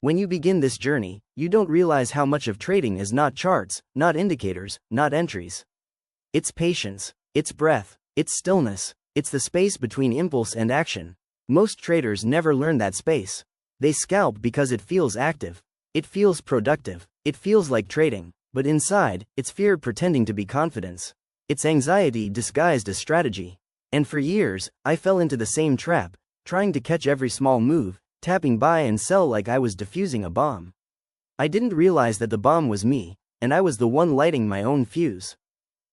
When you begin this journey, you don't realize how much of trading is not charts, not indicators, not entries. It's patience, it's breath, it's stillness, it's the space between impulse and action. Most traders never learn that space. They scalp because it feels active. It feels productive. It feels like trading. But inside, it's fear pretending to be confidence. It's anxiety disguised as strategy. And for years, I fell into the same trap, trying to catch every small move, tapping buy and sell like I was defusing a bomb. I didn't realize that the bomb was me, and I was the one lighting my own fuse.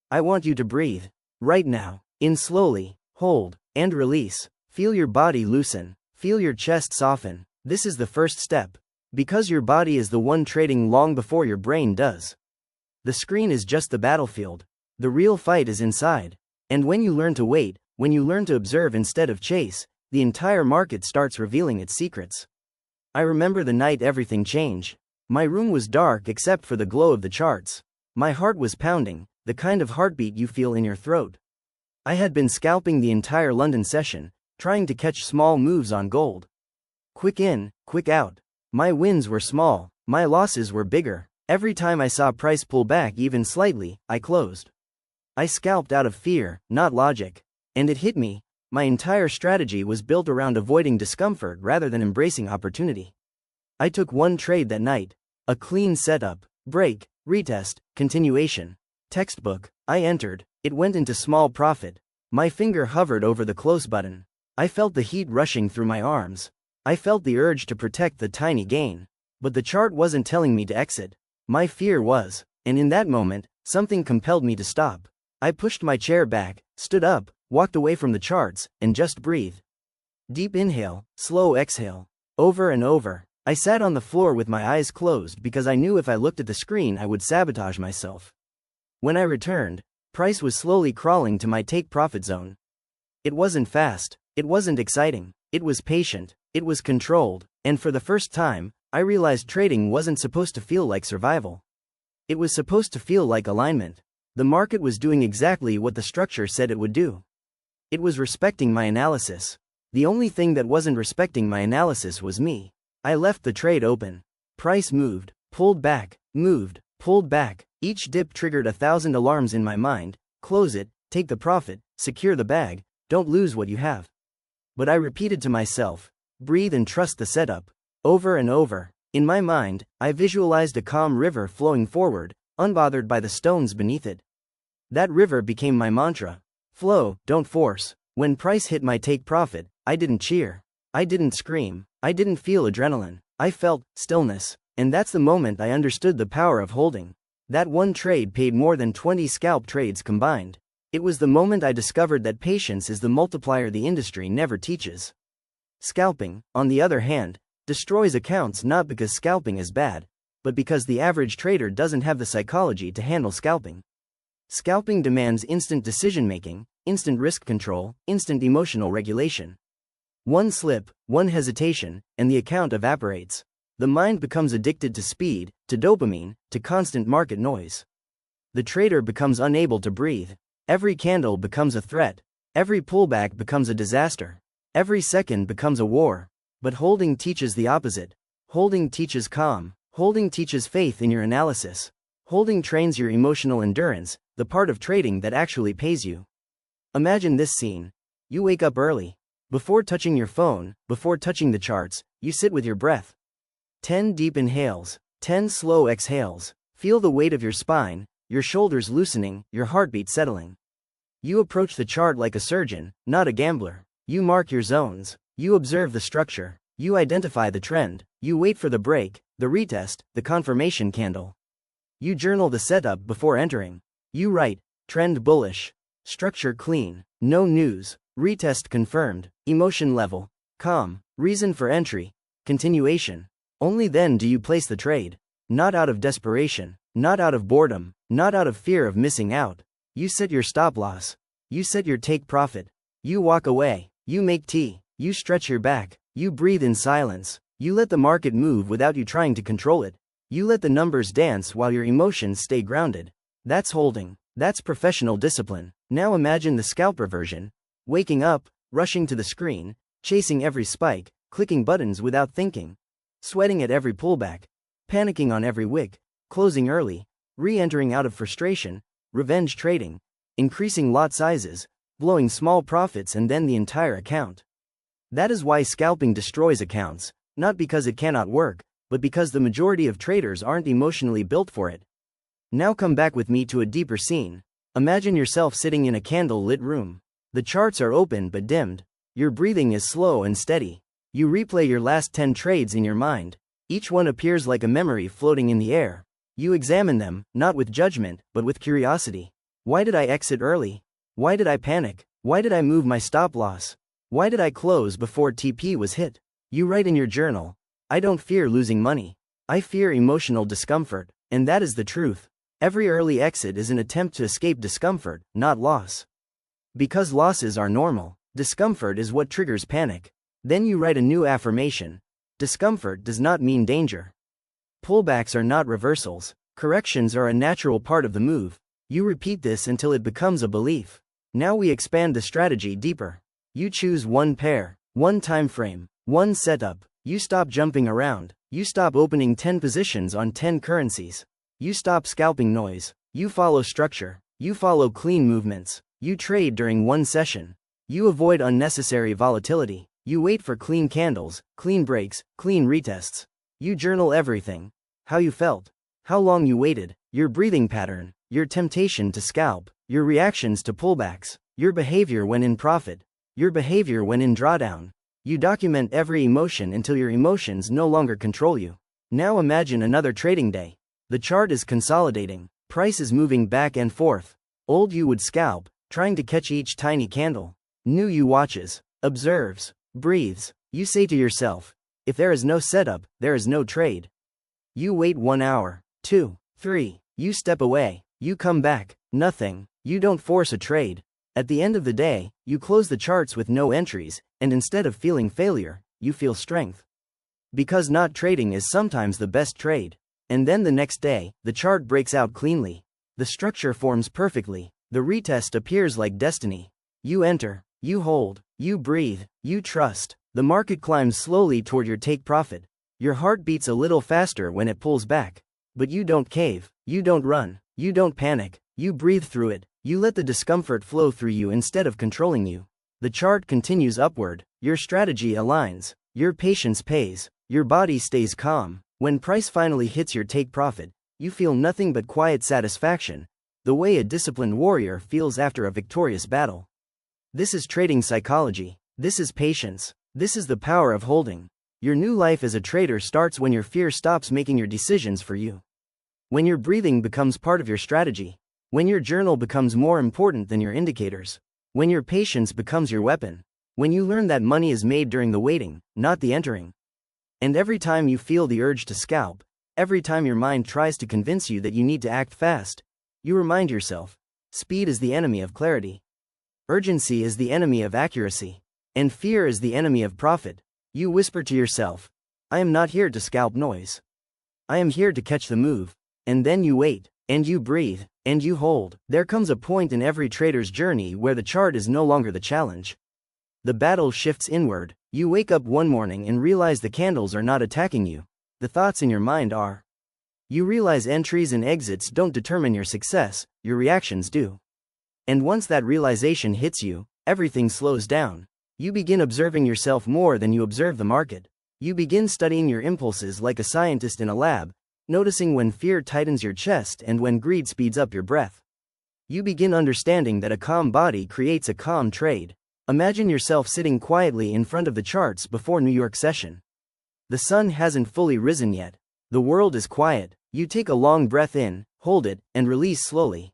I want you to breathe. Right now. In slowly. Hold. And release. Feel your body loosen. Feel your chest soften. This is the first step. Because your body is the one trading long before your brain does. The screen is just the battlefield. The real fight is inside. And when you learn to wait, when you learn to observe instead of chase, the entire market starts revealing its secrets. I remember the night everything changed. My room was dark except for the glow of the charts. My heart was pounding, the kind of heartbeat you feel in your throat. I had been scalping the entire London session, trying to catch small moves on gold. Quick in, quick out. My wins were small, my losses were bigger. Every time I saw price pull back even slightly, I closed. I scalped out of fear, not logic. And it hit me. My entire strategy was built around avoiding discomfort rather than embracing opportunity. I took one trade that night. A clean setup, break, retest, continuation. Textbook. I entered. It went into small profit. My finger hovered over the close button. I felt the heat rushing through my arms. I felt the urge to protect the tiny gain. But the chart wasn't telling me to exit. My fear was. And in that moment, something compelled me to stop. I pushed my chair back, stood up, walked away from the charts, and just breathed. Deep inhale, slow exhale. Over and over. I sat on the floor with my eyes closed because I knew if I looked at the screen I would sabotage myself. When I returned, price was slowly crawling to my take profit zone. It wasn't fast. It wasn't exciting. It was patient. It was controlled. And for the first time, I realized trading wasn't supposed to feel like survival. It was supposed to feel like alignment. The market was doing exactly what the structure said it would do. It was respecting my analysis. The only thing that wasn't respecting my analysis was me. I left the trade open. Price moved, pulled back, moved, pulled back. Each dip triggered 1,000 alarms in my mind. Close it, take the profit, secure the bag, don't lose what you have. But I repeated to myself, breathe and trust the setup. Over and over. In my mind, I visualized a calm river flowing forward, unbothered by the stones beneath it. That river became my mantra. Flow, don't force. When price hit my take profit, I didn't cheer. I didn't scream. I didn't feel adrenaline. I felt stillness. And that's the moment I understood the power of holding. That one trade paid more than 20 scalp trades combined. It was the moment I discovered that patience is the multiplier the industry never teaches. Scalping, on the other hand, destroys accounts not because scalping is bad, but because the average trader doesn't have the psychology to handle scalping. Scalping demands instant decision-making, instant risk control, instant emotional regulation. One slip, one hesitation, and the account evaporates. The mind becomes addicted to speed, to dopamine, to constant market noise. The trader becomes unable to breathe. Every candle becomes a threat. Every pullback becomes a disaster. Every second becomes a war. But holding teaches the opposite. Holding teaches calm. Holding teaches faith in your analysis. Holding trains your emotional endurance, the part of trading that actually pays you. Imagine this scene. You wake up early. Before touching your phone, before touching the charts, you sit with your breath. 10 deep inhales, 10 slow exhales. Feel the weight of your spine, your shoulders loosening, your heartbeat settling. You approach the chart like a surgeon, not a gambler. You mark your zones. You observe the structure. You identify the trend. You wait for the break, the retest, the confirmation candle. You journal the setup before entering. You write, trend bullish. Structure clean. No news. Retest confirmed. Emotion level. Calm. Reason for entry. Continuation. Only then do you place the trade. Not out of desperation. Not out of boredom. Not out of fear of missing out. You set your stop loss. You set your take profit. You walk away. You make tea. You stretch your back. You breathe in silence. You let the market move without you trying to control it. You let the numbers dance while your emotions stay grounded. That's holding. That's professional discipline. Now imagine the scalper version. Waking up, rushing to the screen, chasing every spike, clicking buttons without thinking. sweating at every pullback, panicking on every wick, closing early, re-entering out of frustration, revenge trading, increasing lot sizes, blowing small profits and then the entire account. That is why scalping destroys accounts, not because it cannot work, but because the majority of traders aren't emotionally built for it. Now come back with me to a deeper scene. Imagine yourself sitting in a candle-lit room. The charts are open but dimmed. Your breathing is slow and steady. You replay your last 10 trades in your mind. Each one appears like a memory floating in the air. You examine them, not with judgment, but with curiosity. Why did I exit early? Why did I panic? Why did I move my stop loss? Why did I close before TP was hit? You write in your journal, I don't fear losing money. I fear emotional discomfort. And that is the truth. Every early exit is an attempt to escape discomfort, not loss. Because losses are normal, discomfort is what triggers panic. Then you write a new affirmation. Discomfort does not mean danger. Pullbacks are not reversals. Corrections are a natural part of the move. You repeat this until it becomes a belief. Now we expand the strategy deeper. You choose one pair, one time frame, one setup. You stop jumping around. You stop opening 10 positions on 10 currencies. You stop scalping noise. You follow structure. You follow clean movements. You trade during one session. You avoid unnecessary volatility. You wait for clean candles, clean breaks, clean retests. You journal everything. How you felt. How long you waited. Your breathing pattern. Your temptation to scalp. Your reactions to pullbacks. Your behavior when in profit. Your behavior when in drawdown. You document every emotion until your emotions no longer control you. Now imagine another trading day. The chart is consolidating. Price is moving back and forth. Old you would scalp, trying to catch each tiny candle. New you watches, observes, breathes. You say to yourself, if there is no setup, there is no trade. You wait 1 hour, 2, 3. You step away. You come back. Nothing. You don't force a trade. At the end of the day, you close the charts with no entries, and instead of feeling failure, you feel strength. Because not trading is sometimes the best trade. And then the next day, the chart breaks out cleanly. The structure forms perfectly. The retest appears like destiny. You enter. You hold. You breathe. You trust. The market climbs slowly toward your take profit. Your heart beats a little faster when it pulls back. But you don't cave. You don't run. You don't panic. You breathe through it. You let the discomfort flow through you instead of controlling you. The chart continues upward. Your strategy aligns. Your patience pays. Your body stays calm. When price finally hits your take profit, you feel nothing but quiet satisfaction, the way a disciplined warrior feels after a victorious battle. This is trading psychology. This is patience. This is the power of holding. Your new life as a trader starts when your fear stops making your decisions for you. When your breathing becomes part of your strategy. When your journal becomes more important than your indicators. When your patience becomes your weapon. When you learn that money is made during the waiting, not the entering. And every time you feel the urge to scalp, every time your mind tries to convince you that you need to act fast, you remind yourself, speed is the enemy of clarity. Urgency is the enemy of accuracy. And fear is the enemy of profit. You whisper to yourself, I am not here to scalp noise. I am here to catch the move. And then you wait, and you breathe, and you hold. There comes a point in every trader's journey where the chart is no longer the challenge. The battle shifts inward. You wake up one morning and realize the candles are not attacking you. The thoughts in your mind are. You realize entries and exits don't determine your success, your reactions do. And once that realization hits you, everything slows down. You begin observing yourself more than you observe the market. You begin studying your impulses like a scientist in a lab, noticing when fear tightens your chest and when greed speeds up your breath. You begin understanding that a calm body creates a calm trade. Imagine yourself sitting quietly in front of the charts before New York session. The sun hasn't fully risen yet. The world is quiet. You take a long breath in, hold it, and release slowly.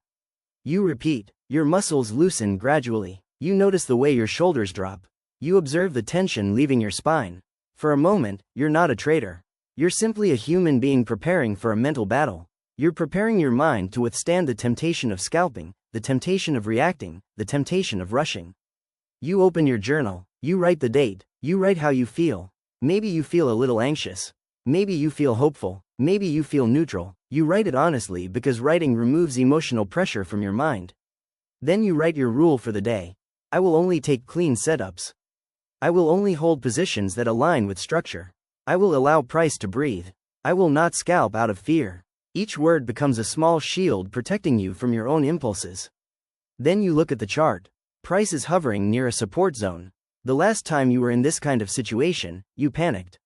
You repeat. Your muscles loosen gradually. You notice the way your shoulders drop. You observe the tension leaving your spine. For a moment, you're not a trader. You're simply a human being preparing for a mental battle. You're preparing your mind to withstand the temptation of scalping, the temptation of reacting, the temptation of rushing. You open your journal. You write the date. You write how you feel. Maybe you feel a little anxious. Maybe you feel hopeful. Maybe you feel neutral. You write it honestly because writing removes emotional pressure from your mind. Then you write your rule for the day. I will only take clean setups. I will only hold positions that align with structure. I will allow price to breathe. I will not scalp out of fear. Each word becomes a small shield protecting you from your own impulses. Then you look at the chart. Price is hovering near a support zone. The last time you were in this kind of situation, you panicked.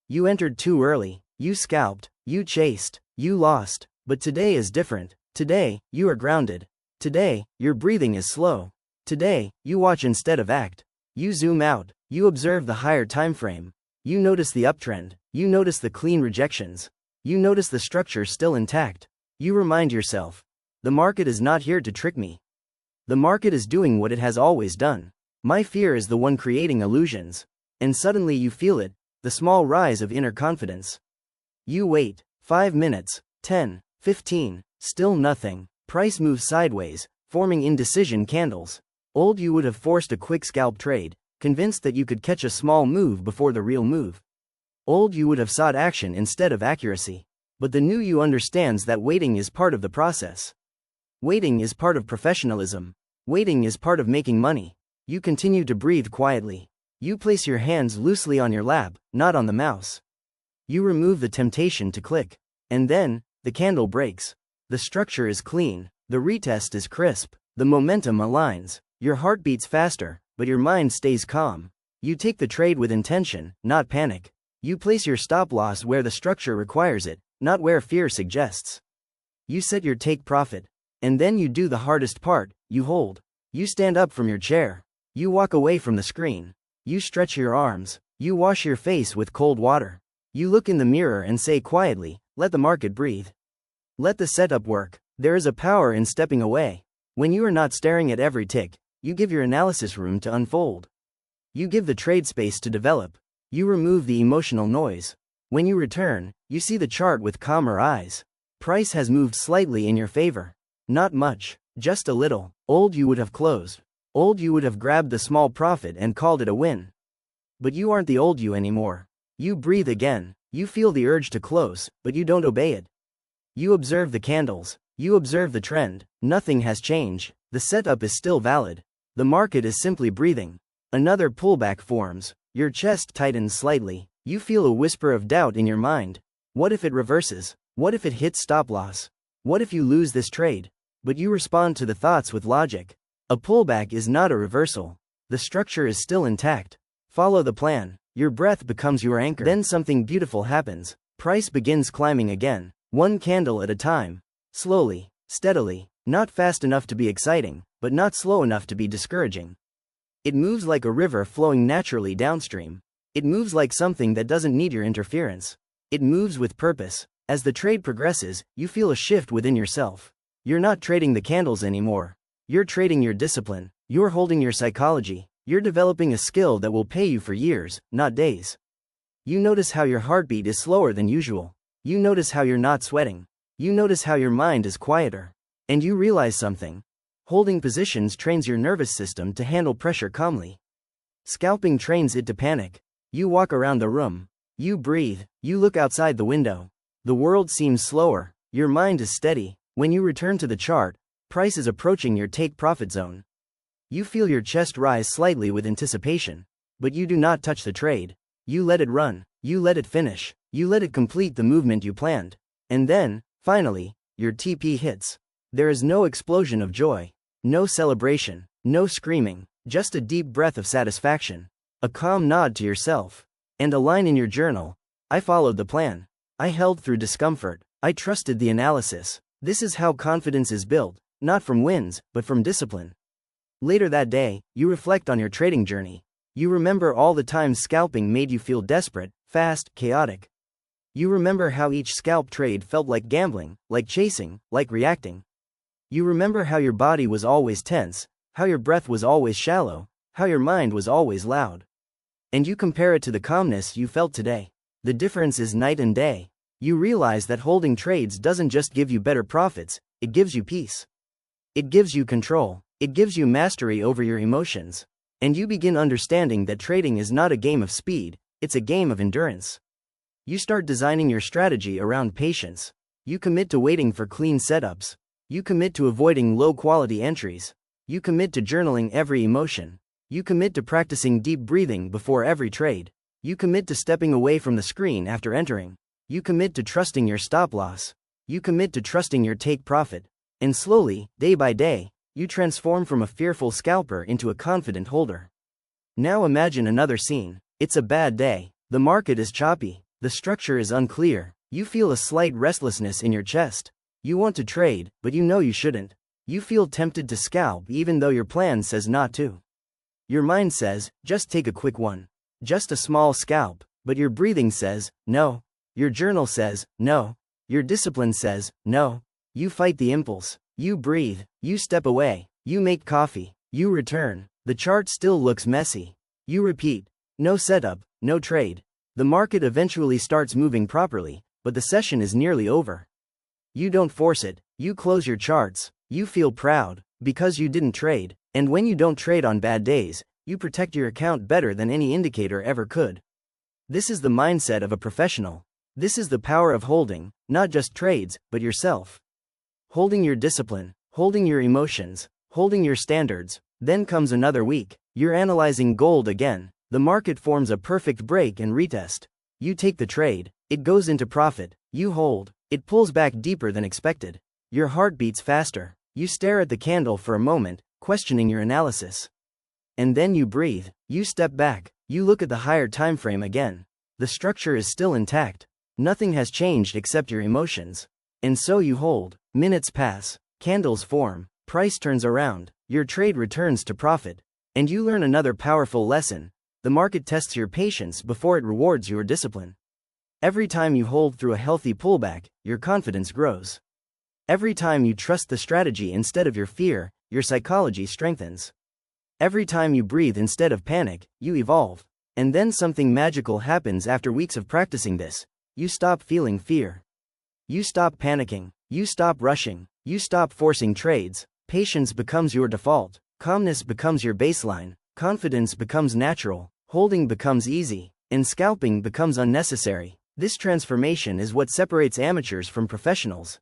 You entered too early, you scalped, you chased, you lost. But today is different. Today, you are grounded. Today, your breathing is slow. Today, you watch instead of act. You zoom out, you observe the higher time frame. You notice the uptrend, you notice the clean rejections. You notice the structure still intact. You remind yourself, the market is not here to trick me. The market is doing what it has always done. My fear is the one creating illusions. And suddenly you feel it, the small rise of inner confidence. You wait, 5 minutes, 10, 15, still nothing. Price moves sideways, forming indecision candles. Old you would have forced a quick scalp trade, convinced that you could catch a small move before the real move. Old you would have sought action instead of accuracy. But the new you understands that waiting is part of the process. Waiting is part of professionalism. Waiting is part of making money. You continue to breathe quietly. You place your hands loosely on your lap, not on the mouse. You remove the temptation to click. And then, the candle breaks. The structure is clean. The retest is crisp. The momentum aligns. Your heart beats faster, but your mind stays calm. You take the trade with intention, not panic. You place your stop loss where the structure requires it, not where fear suggests. You set your take profit. And then you do the hardest part, you hold. You stand up from your chair. You walk away from the screen. You stretch your arms. You wash your face with cold water. You look in the mirror and say quietly, let the market breathe. Let the setup work. There is a power in stepping away. When you are not staring at every tick, you give your analysis room to unfold. You give the trade space to develop. You remove the emotional noise. When you return, you see the chart with calmer eyes. Price has moved slightly in your favor. Not much, just a little. Old you would have closed. Old you would have grabbed the small profit and called it a win. But you aren't the old you anymore. You breathe again. You feel the urge to close, but you don't obey it. You observe the candles. You observe the trend. Nothing has changed. The setup is still valid. The market is simply breathing. Another pullback forms. Your chest tightens slightly. You feel a whisper of doubt in your mind. What if it reverses? What if it hits stop loss? What if you lose this trade? But you respond to the thoughts with logic. A pullback is not a reversal. The structure is still intact. Follow the plan. Your breath becomes your anchor. Then something beautiful happens. Price begins climbing again. One candle at a time. Slowly, steadily. Not fast enough to be exciting, but not slow enough to be discouraging. It moves like a river flowing naturally downstream. It moves like something that doesn't need your interference. It moves with purpose. As the trade progresses, you feel a shift within yourself. You're not trading the candles anymore. You're trading your discipline. You're holding your psychology. You're developing a skill that will pay you for years, not days. You notice how your heartbeat is slower than usual. You notice how you're not sweating. You notice how your mind is quieter. And you realize something. Holding positions trains your nervous system to handle pressure calmly. Scalping trains it to panic. You walk around the room. You breathe. You look outside the window. The world seems slower. Your mind is steady. When you return to the chart, price is approaching your take profit zone. You feel your chest rise slightly with anticipation. But you do not touch the trade. You let it run. You let it finish. You let it complete the movement you planned. And then, finally, your TP hits. There is no explosion of joy. No celebration. No screaming. Just a deep breath of satisfaction. A calm nod to yourself. And a line in your journal. I followed the plan. I held through discomfort. I trusted the analysis. This is how confidence is built, not from wins, but from discipline. Later that day, you reflect on your trading journey. You remember all the times scalping made you feel desperate, fast, chaotic. You remember how each scalp trade felt like gambling, like chasing, like reacting. You remember how your body was always tense, how your breath was always shallow, how your mind was always loud. And you compare it to the calmness you felt today. The difference is night and day. You realize that holding trades doesn't just give you better profits, it gives you peace. It gives you control. It gives you mastery over your emotions. And you begin understanding that trading is not a game of speed, it's a game of endurance. You start designing your strategy around patience. You commit to waiting for clean setups. You commit to avoiding low-quality entries. You commit to journaling every emotion. You commit to practicing deep breathing before every trade. You commit to stepping away from the screen after entering. You commit to trusting your stop loss. You commit to trusting your take profit. And slowly, day by day, you transform from a fearful scalper into a confident holder. Now imagine another scene. It's a bad day. The market is choppy. The structure is unclear. You feel a slight restlessness in your chest. You want to trade, but you know you shouldn't. You feel tempted to scalp even though your plan says not to. Your mind says, just take a quick one. Just a small scalp. But your breathing says, no. Your journal says, no. Your discipline says, no. You fight the impulse. You breathe. You step away. You make coffee. You return. The chart still looks messy. You repeat. No setup, no trade. The market eventually starts moving properly, but the session is nearly over. You don't force it. You close your charts. You feel proud, because you didn't trade. And when you don't trade on bad days, you protect your account better than any indicator ever could. This is the mindset of a professional. This is the power of holding, not just trades, but yourself. Holding your discipline, holding your emotions, holding your standards. Then comes another week. You're analyzing gold again. The market forms a perfect break and retest. You take the trade. It goes into profit. You hold. It pulls back deeper than expected. Your heart beats faster. You stare at the candle for a moment, questioning your analysis. And then you breathe. You step back. You look at the higher time frame again. The structure is still intact. Nothing has changed except your emotions. And so you hold. Minutes pass. Candles form. Price turns around. Your trade returns to profit. And you learn another powerful lesson. The market tests your patience before it rewards your discipline. Every time you hold through a healthy pullback, your confidence grows. Every time you trust the strategy instead of your fear, your psychology strengthens. Every time you breathe instead of panic, you evolve. And then something magical happens after weeks of practicing this. You stop feeling fear. You stop panicking. You stop rushing. You stop forcing trades. Patience becomes your default. Calmness becomes your baseline. Confidence becomes natural. Holding becomes easy. And scalping becomes unnecessary. This transformation is what separates amateurs from professionals.